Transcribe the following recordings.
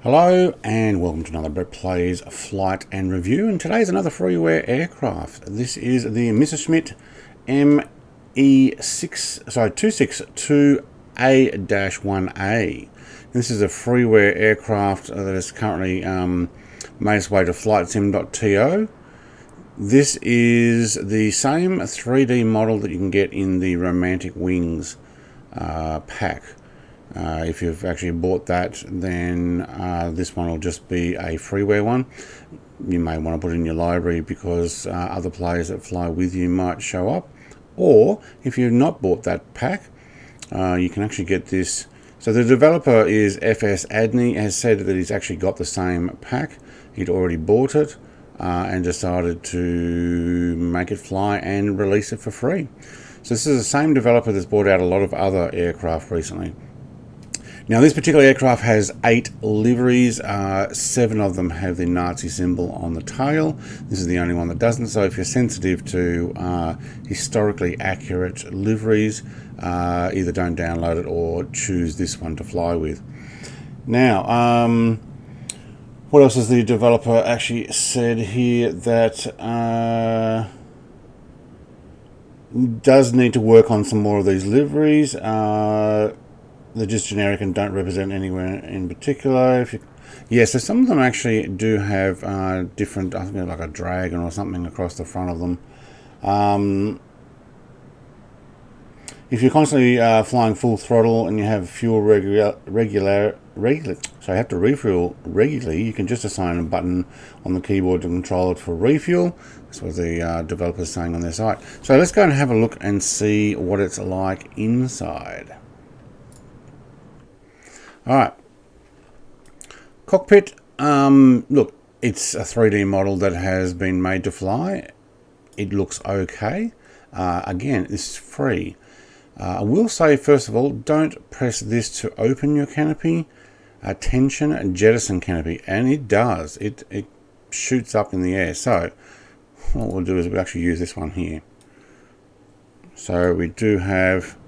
Hello and welcome to another Brett Plays Flight and Review, and today's another Freeware aircraft. This is the Messerschmitt Me262A-1A. This is a Freeware aircraft that is currently made its way to flightsim.to. This is the same 3D model that you can get in the Romantic Wings pack. If you've actually bought that, then this one will just be a freeware one. You may want to put it in your library because other players that fly with you might show up. Or if you've not bought that pack, you can actually get this. So the developer is FS Adney, has said that he's actually got the same pack. He'd already bought it and decided to make it fly and release it for free. So this is the same developer that's brought out a lot of other aircraft recently. Now this particular aircraft has 8 liveries, 7 of them have the Nazi symbol on the tail. This is the only one that doesn't, so if you're sensitive to historically accurate liveries, either don't download it or choose this one to fly with. Now, what else has the developer actually said here? That does need to work on some more of these liveries. They're just generic and don't represent anywhere in particular. So some of them actually do have different, I think like a dragon or something across the front of them. If you're constantly flying full throttle and you have fuel you have to refuel regularly, you can just assign a button on the keyboard to control it for refuel. That's what the developer's saying on their site. So let's go and have a look and see what it's like inside. Alright, cockpit, look, it's a 3D model that has been made to fly. It looks okay. Again, this is free. I will say, first of all, don't press this to open your canopy. Tension and jettison canopy, and it does. It shoots up in the air. So what we'll do is we'll actually use this one here. So we do have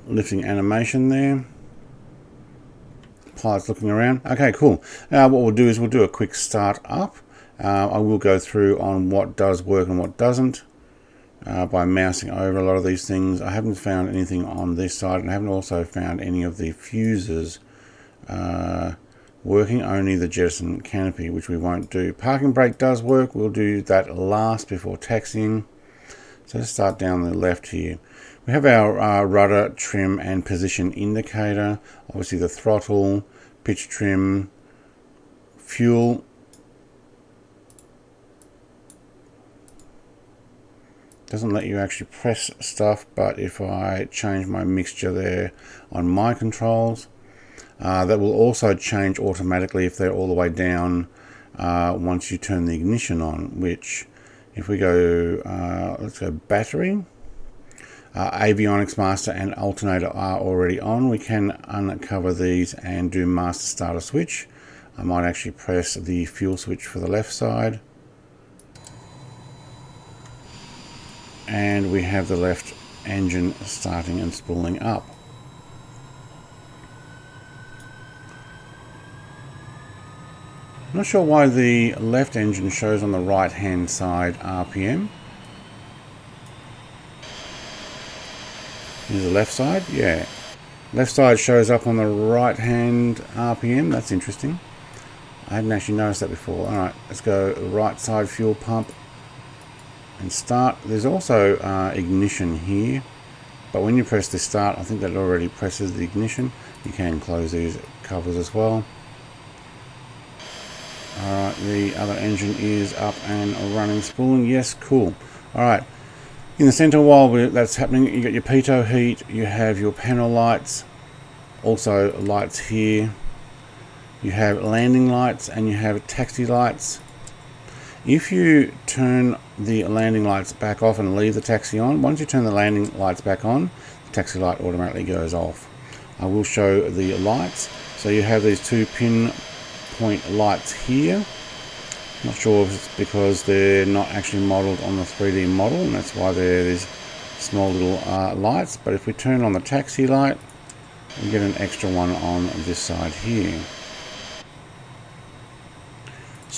lifting animation there. Pilots looking around. Okay, cool. Now what we'll do is we'll do a quick start up. I will go through on what does work and what doesn't by mousing over a lot of these things. I haven't found anything on this side, and I haven't also found any of the fuses working, only the jettison canopy, which we won't do. Parking brake does work. We'll do that last before taxiing. So let's start down the left here. We have our rudder, trim and position indicator, obviously the throttle, pitch trim, fuel. Doesn't let you actually press stuff, but if I change my mixture there on my controls, that will also change automatically if they're all the way down once you turn the ignition on, which if we go, let's go battery. Avionics master and alternator are already on. We can uncover these and do master starter switch. I might actually press the fuel switch for the left side. And we have the left engine starting and spooling up. I'm not sure why the left engine shows on the right hand side RPM. Here's the left side, yeah. Left side shows up on the right hand RPM, that's interesting. I hadn't actually noticed that before. Alright, let's go right side fuel pump and start. There's also ignition here, but when you press the start, I think that already presses the ignition. You can close these covers as well. Alright, the other engine is up and running, spooling, yes, cool. Alright. In the center, while that's happening, you got your pitot heat, you have your panel lights, also lights here, you have landing lights and you have taxi lights. If you turn the landing lights back off and leave the taxi on, once you turn the landing lights back on, the taxi light automatically goes off. I will show the lights. So you have these 2 pinpoint lights here. Not sure if it's because they're not actually modeled on the 3D model, and that's why they're these small little lights. But if we turn on the taxi light, we get an extra one on this side here.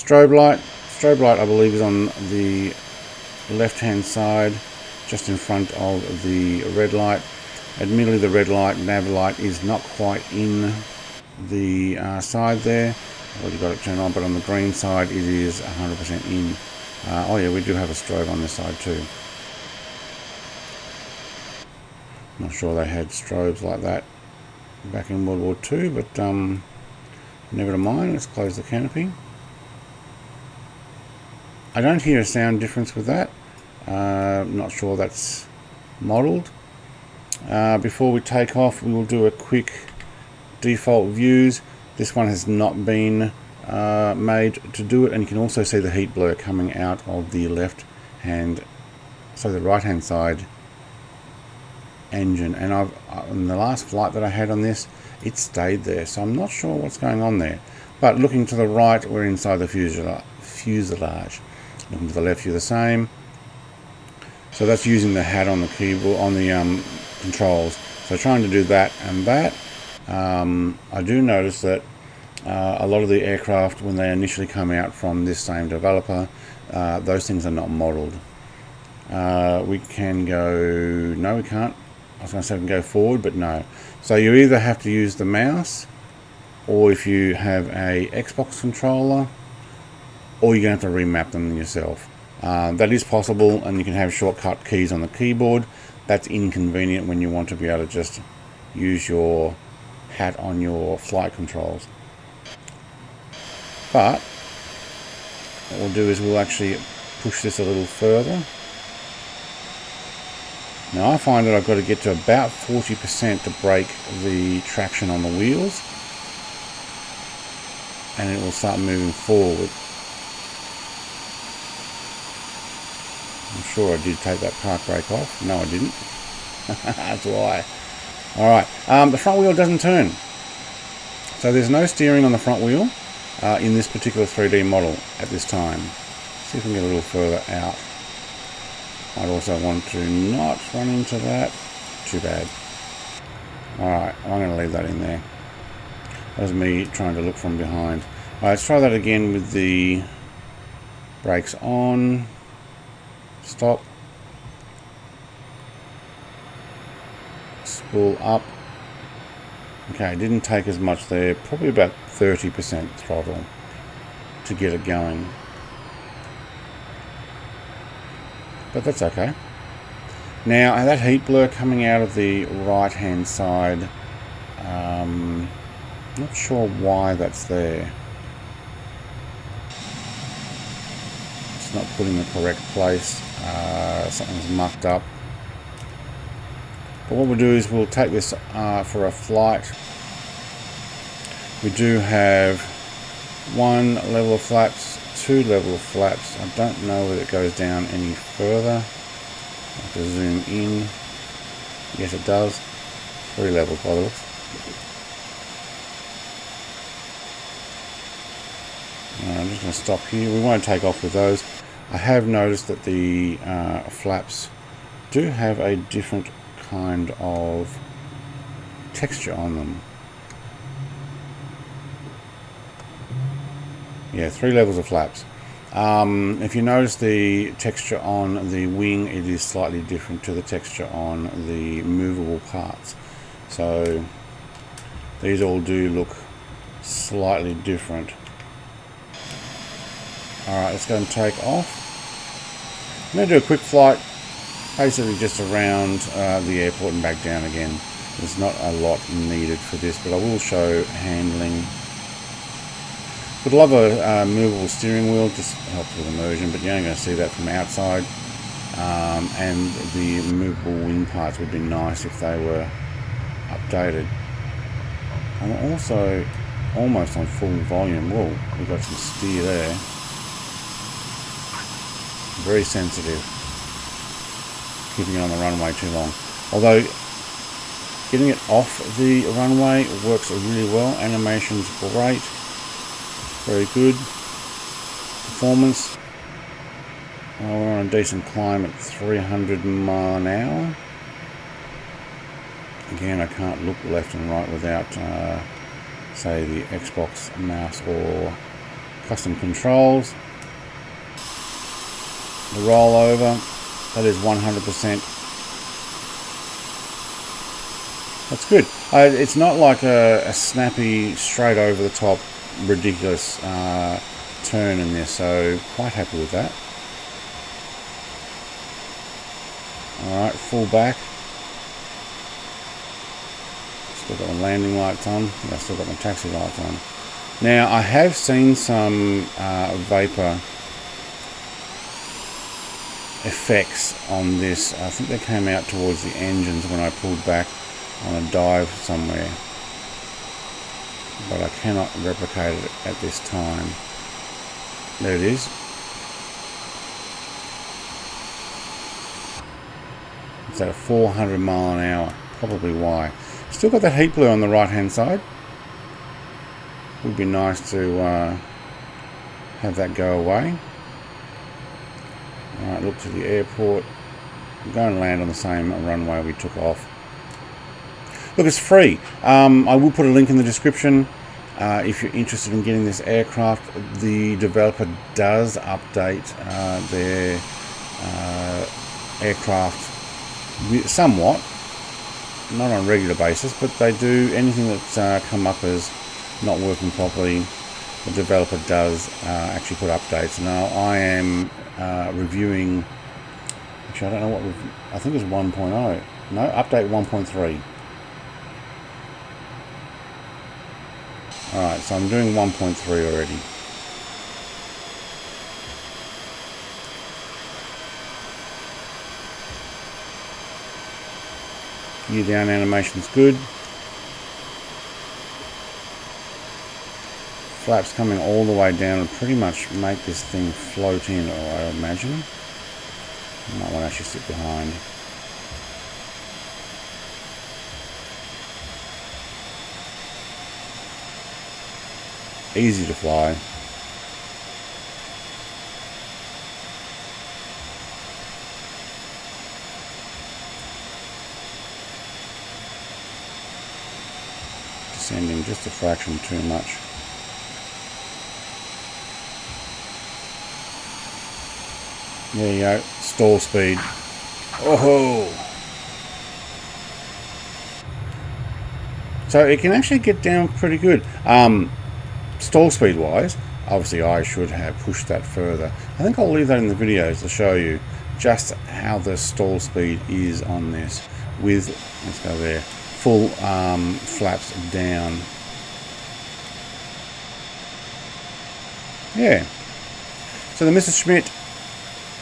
Strobe light. Strobe light, I believe, is on the left-hand side, just in front of the red light. Admittedly, the red light, nav light, is not quite in the side there. I've already got it turned on, but on the green side, it is 100% in. Oh yeah, we do have a strobe on this side too. Not sure they had strobes like that back in World War II, but never mind. Let's close the canopy. I don't hear a sound difference with that. Not sure that's modelled. Before we take off, we will do a quick default views. This one has not been made to do it, and you can also see the heat blur coming out of the left hand, so the right hand side engine. And on the last flight that I had on this, it stayed there, so I'm not sure what's going on there. But looking to the right, we're inside the fuselage. Looking to the left, you're the same. So that's using the hat on the keyboard, on the controls. So trying to do that and that. I do notice that a lot of the aircraft, when they initially come out from this same developer, those things are not modelled. We can go, no we can't. I was going to say we can go forward, but no. So you either have to use the mouse, or if you have a Xbox controller, or you're going to have to remap them yourself. That is possible, and you can have shortcut keys on the keyboard. That's inconvenient when you want to be able to just use your hat on your flight controls. But what we'll do is we'll actually push this a little further. Now I find that I've got to get to about 40% to break the traction on the wheels, and it will start moving forward. I'm sure I did take that park brake off. No, I didn't. That's why. Alright, the front wheel doesn't turn. So there's no steering on the front wheel in this particular 3D model at this time. See if we can get a little further out. I'd also want to not run into that. Too bad. Alright, I'm going to leave that in there. That was me trying to look from behind. Alright, let's try that again with the brakes on. Stop. Spool up. Okay, it didn't take as much there. Probably about 30% throttle to get it going. But that's okay. Now, that heat blur coming out of the right hand side, not sure why that's there. It's not put in the correct place. Something's mucked up. But what we'll do is we'll take this for a flight. We do have one level of flaps, two level of flaps. I don't know whether it goes down any further. I have to zoom in. Yes, it does. 3 levels by the looks. I'm just going to stop here. We won't take off with those. I have noticed that the flaps do have a different kind of texture on them. Yeah, 3 levels of flaps. If you notice the texture on the wing, it is slightly different to the texture on the movable parts. So these all do look slightly different. Alright, let's go and take off. I'm going to do a quick flight, basically just around the airport and back down again. There's not a lot needed for this, but I will show handling. Would love a movable steering wheel, just helps with immersion, but you're only going to see that from outside. And the movable wing parts would be nice if they were updated. I'm also almost on full volume. Whoa, we've got some steer there. Very sensitive. Keeping it on the runway too long. Although getting it off the runway works really well. Animation's great. Very good. Performance. We're on a decent climb at 300 mile an hour. Again, I can't look left and right without, say, the Xbox mouse or Custom controls. The rollover, that is 100%. That's good. It's not like a snappy, straight over the top, ridiculous turn in this, so quite happy with that. Alright, full back. Still got my landing lights on. I think I've still got my taxi lights on. Now, I have seen some vapor effects on this. I think they came out towards the engines when I pulled back on a dive somewhere, but I cannot replicate it at this time. There it is. It's at a 400 mile an hour, probably why. Still got that heat blue on the right hand side. Would be nice to have that go away. Alright, look to the airport. I'm going to land on the same runway we took off. Look, it's free. I will put a link in the description if you're interested in getting this aircraft. The developer does update their aircraft somewhat, not on a regular basis, but they do anything that's come up as not working properly. The developer does actually put updates. Now I am reviewing, actually I don't know what, I think it's 1.0. No, update 1.3. Alright, so I'm doing 1.3 already. Gear down animation's good. Flaps coming all the way down and pretty much make this thing float in, or I imagine. I might want to actually sit behind. Easy to fly. Descending just a fraction too much. There you go, stall speed. Oh! So it can actually get down pretty good. Stall speed wise, obviously I should have pushed that further. I think I'll leave that in the videos to show you just how the stall speed is on this with, let's go there, full flaps down. Yeah. So the Messerschmitt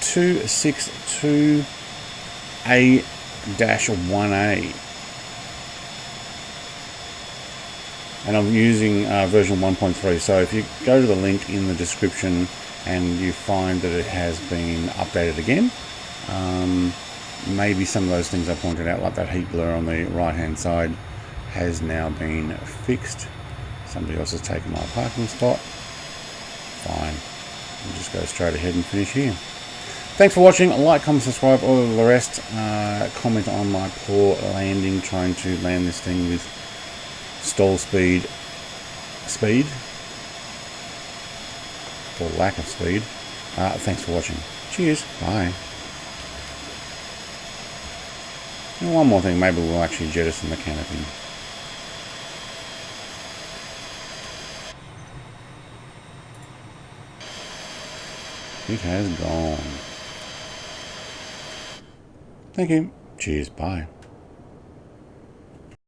262 A-1a, and I'm using version 1.3. So if you go to the link in the description and you find that it has been updated again, maybe some of those things I pointed out, like that heat blur on the right hand side, has now been fixed. Somebody else has taken my parking spot. Fine, we'll just go straight ahead and finish here. Thanks for watching. Like, comment, subscribe, all of the rest. Comment on my poor landing, trying to land this thing with stall speed, or lack of speed. Thanks for watching. Cheers. Bye. And one more thing, maybe we'll actually jettison the canopy. It has gone. Thank you. Cheers. Bye.